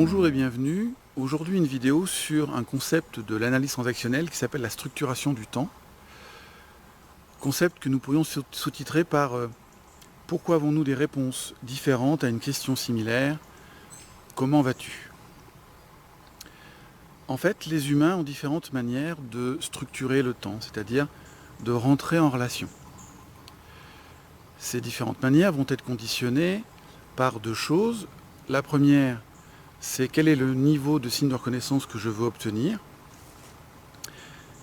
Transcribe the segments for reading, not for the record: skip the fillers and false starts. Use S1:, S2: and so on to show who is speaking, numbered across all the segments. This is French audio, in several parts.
S1: Bonjour et bienvenue. Aujourd'hui une vidéo sur un concept de l'analyse transactionnelle qui s'appelle la structuration du temps. Concept que nous pourrions sous-titrer par pourquoi avons-nous des réponses différentes à une question similaire? Comment vas-tu? En fait, les humains ont différentes manières de structurer le temps, c'est-à-dire de rentrer en relation. Ces différentes manières vont être conditionnées par deux choses. La première, c'est quel est le niveau de signe de reconnaissance que je veux obtenir.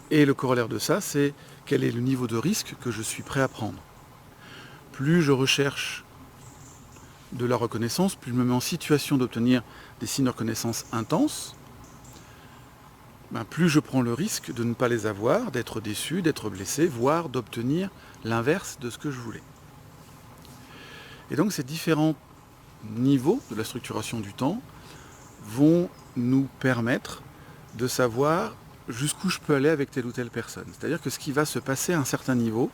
S1: Et le corollaire de ça, c'est quel est le niveau de risque que je suis prêt à prendre. Plus je recherche de la reconnaissance, plus je me mets en situation d'obtenir des signes de reconnaissance intenses, plus je prends le risque de ne pas les avoir, d'être déçu, d'être blessé, voire d'obtenir l'inverse de ce que je voulais. Et donc ces différents niveaux de la structuration du temps vont nous permettre de savoir jusqu'où je peux aller avec telle ou telle personne. C'est-à-dire que ce qui va se passer à un certain niveau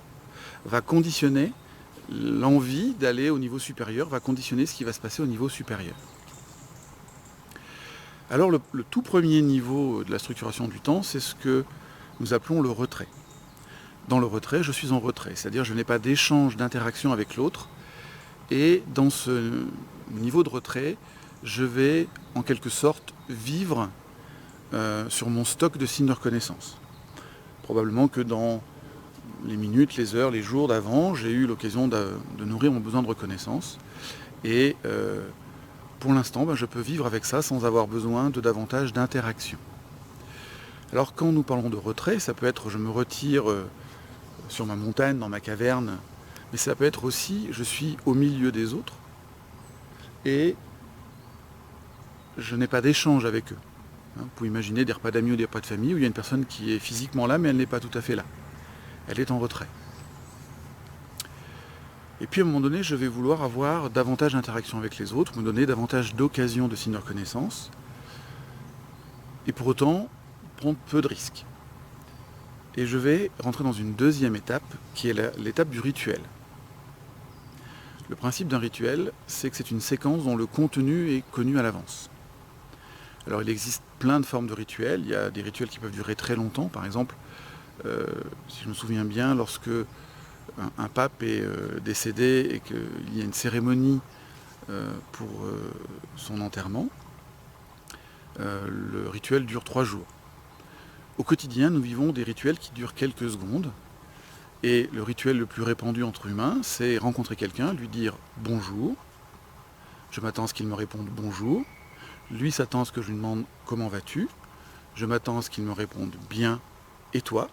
S1: va conditionner l'envie d'aller au niveau supérieur, va conditionner ce qui va se passer au niveau supérieur. Alors le tout premier niveau de la structuration du temps, c'est ce que nous appelons le retrait. Dans le retrait, je suis en retrait, c'est-à-dire je n'ai pas d'échange, d'interaction avec l'autre, et dans ce niveau de retrait, je vais en quelque sorte vivre sur mon stock de signes de reconnaissance. Probablement que dans les minutes, les heures, les jours d'avant, j'ai eu l'occasion de nourrir mon besoin de reconnaissance. Et pour l'instant, je peux vivre avec ça sans avoir besoin de davantage d'interaction. Alors quand nous parlons de retrait, ça peut être je me retire sur ma montagne, dans ma caverne, mais ça peut être aussi je suis au milieu des autres et je n'ai pas d'échange avec eux. Vous pouvez imaginer des repas d'amis ou des repas de famille où il y a une personne qui est physiquement là, mais elle n'est pas tout à fait là. Elle est en retrait. Et puis à un moment donné, je vais vouloir avoir davantage d'interaction avec les autres, me donner davantage d'occasions de signes de reconnaissance, et pour autant prendre peu de risques. Et je vais rentrer dans une deuxième étape, qui est l'étape du rituel. Le principe d'un rituel, c'est que c'est une séquence dont le contenu est connu à l'avance. Alors il existe plein de formes de rituels, il y a des rituels qui peuvent durer très longtemps, par exemple, si je me souviens bien, lorsque un pape est décédé et qu'il y a une cérémonie pour son enterrement, le rituel dure 3 jours. Au quotidien, nous vivons des rituels qui durent quelques secondes, et le rituel le plus répandu entre humains, c'est rencontrer quelqu'un, lui dire bonjour, je m'attends à ce qu'il me réponde bonjour, lui s'attend à ce que je lui demande comment vas-tu, je m'attends à ce qu'il me réponde bien, et toi?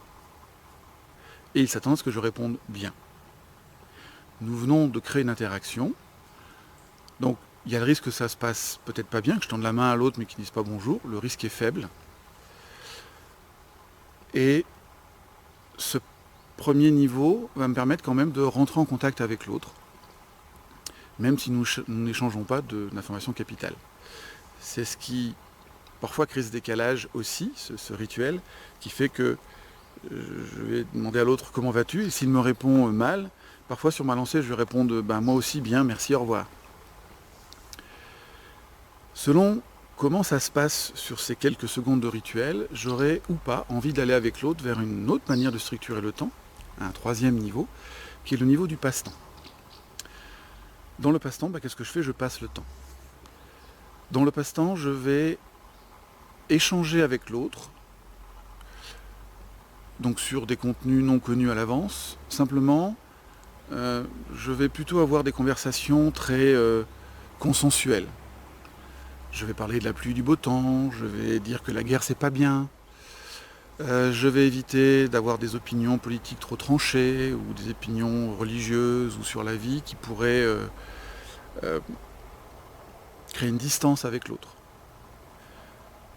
S1: Et il s'attend à ce que je réponde bien. Nous venons de créer une interaction, donc il y a le risque que ça se passe peut-être pas bien, que je tende la main à l'autre mais qu'il ne dise pas bonjour, le risque est faible. Et ce premier niveau va me permettre quand même de rentrer en contact avec l'autre, même si nous n'échangeons pas d'informations capitales. C'est ce qui parfois crée ce décalage aussi, ce rituel, qui fait que je vais demander à l'autre comment vas-tu, et s'il me répond mal, parfois sur ma lancée je vais répondre moi aussi bien, merci, au revoir. Selon comment ça se passe sur ces quelques secondes de rituel, j'aurai ou pas envie d'aller avec l'autre vers une autre manière de structurer le temps, un troisième niveau, qui est le niveau du passe-temps. Dans le passe-temps, qu'est-ce que je fais? Je passe le temps. Dans le passe-temps, je vais échanger avec l'autre, donc sur des contenus non connus à l'avance. Simplement, je vais plutôt avoir des conversations très consensuelles. Je vais parler de la pluie et du beau temps, je vais dire que la guerre c'est pas bien, je vais éviter d'avoir des opinions politiques trop tranchées ou des opinions religieuses ou sur la vie qui pourraient créer une distance avec l'autre.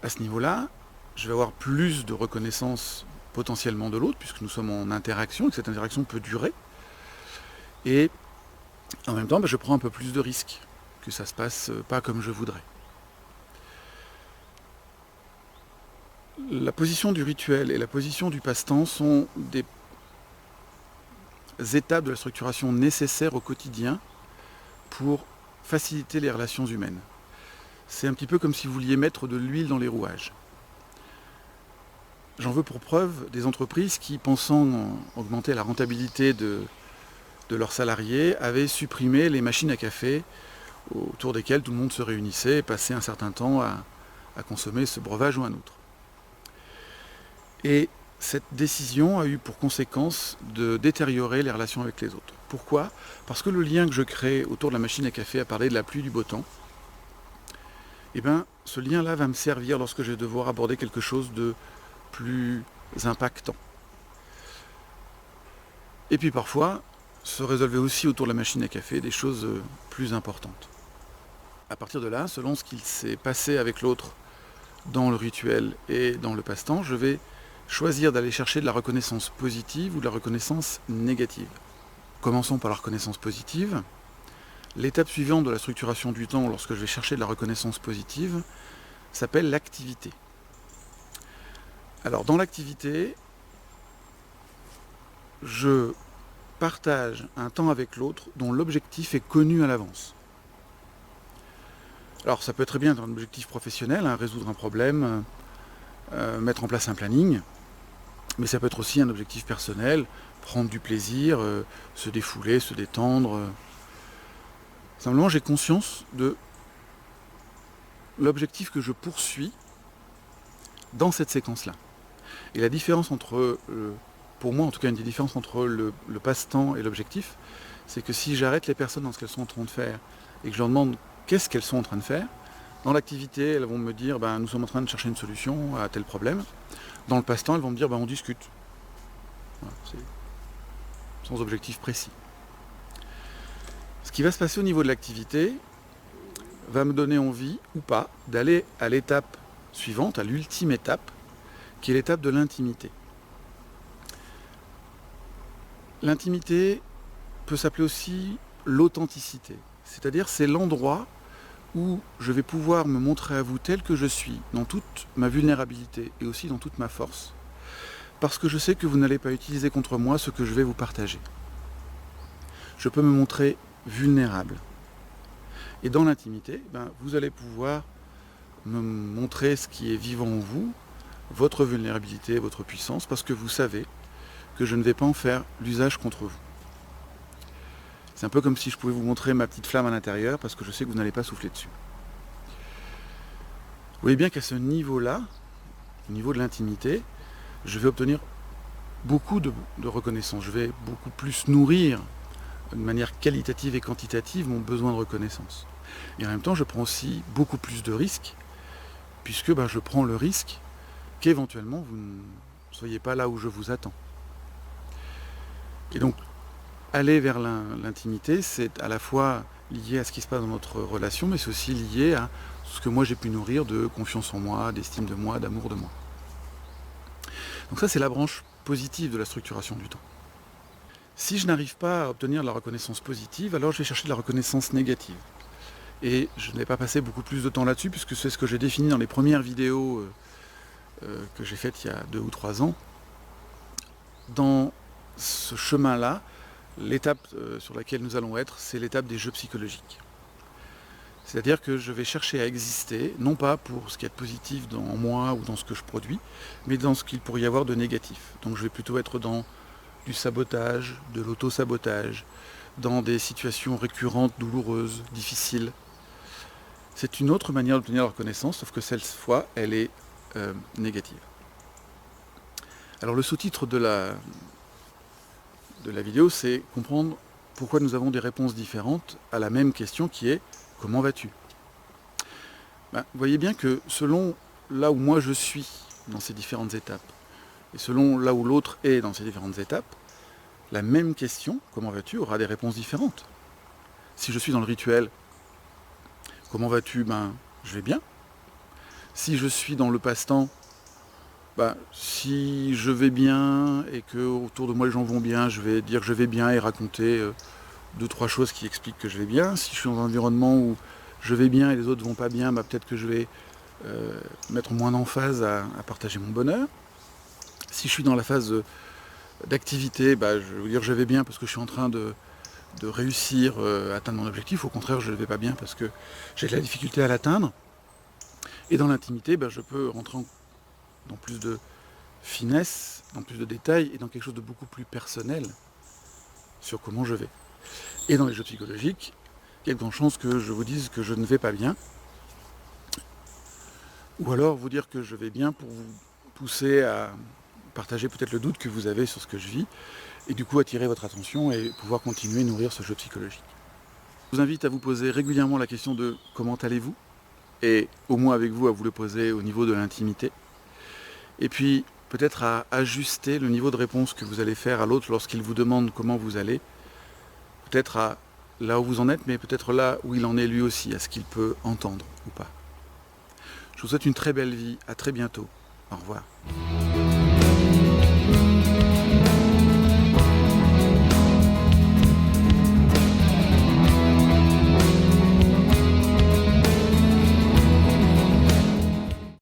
S1: À ce niveau-là, je vais avoir plus de reconnaissance potentiellement de l'autre, puisque nous sommes en interaction et que cette interaction peut durer. Et en même temps, je prends un peu plus de risques, que ça ne se passe pas comme je voudrais. La position du rituel et la position du passe-temps sont des étapes de la structuration nécessaires au quotidien pour faciliter les relations humaines. c'est un petit peu comme si vous vouliez mettre de l'huile dans les rouages. J'en veux pour preuve des entreprises qui, pensant augmenter la rentabilité de leurs salariés, avaient supprimé les machines à café autour desquelles tout le monde se réunissait et passait un certain temps à consommer ce breuvage ou un autre. Et cette décision a eu pour conséquence de détériorer les relations avec les autres. Pourquoi ? Parce que le lien que je crée autour de la machine à café à parler de la pluie, du beau temps, eh bien, ce lien-là va me servir lorsque je vais devoir aborder quelque chose de plus impactant. Et puis parfois, se résolvaient aussi autour de la machine à café des choses plus importantes. À partir de là, selon ce qu'il s'est passé avec l'autre dans le rituel et dans le passe-temps, je vais choisir d'aller chercher de la reconnaissance positive ou de la reconnaissance négative. Commençons par la reconnaissance positive. L'étape suivante de la structuration du temps, lorsque je vais chercher de la reconnaissance positive, s'appelle l'activité. Alors, dans l'activité, je partage un temps avec l'autre dont l'objectif est connu à l'avance. Alors, ça peut être très bien un objectif professionnel, résoudre un problème, mettre en place un planning, mais ça peut être aussi un objectif personnel, prendre du plaisir, se défouler, se détendre. Simplement, j'ai conscience de l'objectif que je poursuis dans cette séquence-là. Et la différence entre, pour moi en tout cas, une des différences entre le passe-temps et l'objectif, c'est que si j'arrête les personnes dans ce qu'elles sont en train de faire et que je leur demande qu'est-ce qu'elles sont en train de faire, dans l'activité, elles vont me dire nous sommes en train de chercher une solution à tel problème. Dans le passe-temps, elles vont me dire on discute. Voilà, c'est sans objectif précis. Ce qui va se passer au niveau de l'activité va me donner envie ou pas d'aller à l'étape suivante, à l'ultime étape, qui est l'étape de l'intimité. L'intimité peut s'appeler aussi l'authenticité, c'est-à-dire c'est l'endroit où je vais pouvoir me montrer à vous tel que je suis, dans toute ma vulnérabilité et aussi dans toute ma force, parce que je sais que vous n'allez pas utiliser contre moi ce que je vais vous partager. Je peux me montrer vulnérable. Et dans l'intimité, vous allez pouvoir me montrer ce qui est vivant en vous, votre vulnérabilité, votre puissance, parce que vous savez que je ne vais pas en faire l'usage contre vous. C'est un peu comme si je pouvais vous montrer ma petite flamme à l'intérieur, parce que je sais que vous n'allez pas souffler dessus. Vous voyez bien qu'à ce niveau-là, au niveau de l'intimité, je vais obtenir beaucoup de reconnaissance. Je vais beaucoup plus nourrir de manière qualitative et quantitative mon besoin de reconnaissance. Et en même temps, je prends aussi beaucoup plus de risques, puisque je prends le risque qu'éventuellement vous ne soyez pas là où je vous attends. Et donc, aller vers l'intimité, c'est à la fois lié à ce qui se passe dans notre relation, mais c'est aussi lié à ce que moi j'ai pu nourrir de confiance en moi, d'estime de moi, d'amour de moi. Donc ça, c'est la branche positive de la structuration du temps. Si je n'arrive pas à obtenir de la reconnaissance positive, alors je vais chercher de la reconnaissance négative. Et je n'ai pas passé beaucoup plus de temps là-dessus, puisque c'est ce que j'ai défini dans les premières vidéos que j'ai faites il y a 2 ou 3 ans. Dans ce chemin-là, l'étape sur laquelle nous allons être, c'est l'étape des jeux psychologiques. C'est-à-dire que je vais chercher à exister, non pas pour ce qu'il y a de positif en moi ou dans ce que je produis, mais dans ce qu'il pourrait y avoir de négatif. Donc je vais plutôt être dans du sabotage, de l'auto-sabotage, dans des situations récurrentes, douloureuses, difficiles. C'est une autre manière d'obtenir la reconnaissance, sauf que cette fois, elle est négative. Alors le sous-titre de la vidéo, c'est comprendre pourquoi nous avons des réponses différentes à la même question qui est « Comment vas-tu » Vous voyez bien que selon là où moi je suis dans ces différentes étapes, et selon là où l'autre est dans ces différentes étapes, la même question « Comment vas-tu » aura des réponses différentes. Si je suis dans le rituel « Comment vas-tu » je vais bien. Si je suis dans le passe-temps, si je vais bien et que autour de moi les gens vont bien, je vais dire que je vais bien et raconter 2-3 choses qui expliquent que je vais bien. Si je suis dans un environnement où je vais bien et les autres vont pas bien, peut-être que je vais mettre moins d'emphase à partager mon bonheur. Si je suis dans la phase d'activité, je vais vous dire que je vais bien parce que je suis en train de réussir à atteindre mon objectif. Au contraire, je ne vais pas bien parce que j'ai de la difficulté à l'atteindre. Et dans l'intimité, je peux rentrer dans plus de finesse, dans plus de détails et dans quelque chose de beaucoup plus personnel sur comment je vais. Et dans les jeux psychologiques, il y a de grandes chances que je vous dise que je ne vais pas bien, ou alors vous dire que je vais bien pour vous pousser à partager peut-être le doute que vous avez sur ce que je vis, et du coup attirer votre attention et pouvoir continuer à nourrir ce jeu psychologique. Je vous invite à vous poser régulièrement la question de comment allez-vous, et au moins avec vous à vous le poser au niveau de l'intimité, et puis peut-être à ajuster le niveau de réponse que vous allez faire à l'autre lorsqu'il vous demande comment vous allez, peut-être à là où vous en êtes, mais peut-être là où il en est lui aussi, à ce qu'il peut entendre ou pas. Je vous souhaite une très belle vie, à très bientôt, au revoir.